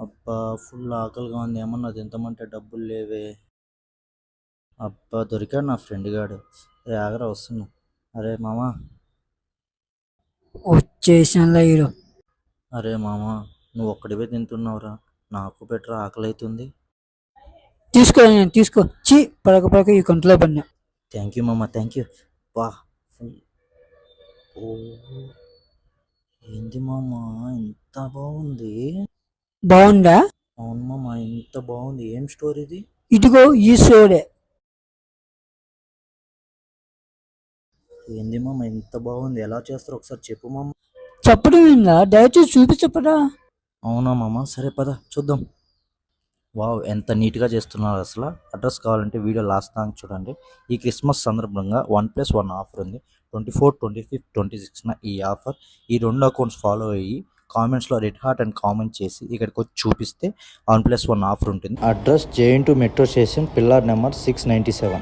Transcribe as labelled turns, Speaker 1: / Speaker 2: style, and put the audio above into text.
Speaker 1: అబ్బా! ఫుల్ ఆకలిగా ఉంది. ఏమన్నా తిందామంటే డబ్బులు లేవే. అబ్బా! దొరికాడు నా ఫ్రెండ్ గాడు. రే ఆగరా వస్తున్నా. అరే మామ,
Speaker 2: వచ్చేసానులే ఈడు.
Speaker 1: అరే మామ, నువ్వు ఒక్కడివే తింటున్నావురా. నాకు పెట్టరా, ఆకలైతుంది.
Speaker 2: తీసుకో నేను తీసుకో. పడక పడక ఈ కంట్లో పడినా.
Speaker 1: థ్యాంక్ యూ మామ, థ్యాంక్ యూ. బా ఫుల్. ఓ, ఏంది మామ ఇంత బాగుంది?
Speaker 2: బాగుందా?
Speaker 1: అవును మామ, ఇంత బాగుంది. ఏం స్టోర్ ఇది?
Speaker 2: ఇదిగో ఈ సోడే.
Speaker 1: ఏంది మామ ఇంత బాగుంది? ఎలా చేస్తారో ఒకసారి చెప్పు మామ.
Speaker 2: చెప్పడం ఏందా, దయచేసి చూపించపడా.
Speaker 1: అవునా మామ, సరే పద చూద్దాం. వావ్, ఎంత నీట్గా చేస్తున్నారు అసలు. అడ్రస్ కావాలంటే వీడియో లాస్ట్ దాకా చూడండి. ఈ క్రిస్మస్ సందర్భంగా 1+1 ఆఫర్ ఉంది. 24, 25, 26 ఈ ఆఫర్. ఈ 2 అకౌంట్స్ ఫాలో అయ్యి కామెంట్స్లో రెడ్ హార్ట్ అని కామెంట్ చేసి ఇక్కడికి వచ్చి చూపిస్తే 1+1 ఆఫర్ ఉంటుంది. Address JN2 metro station, pillar number 697.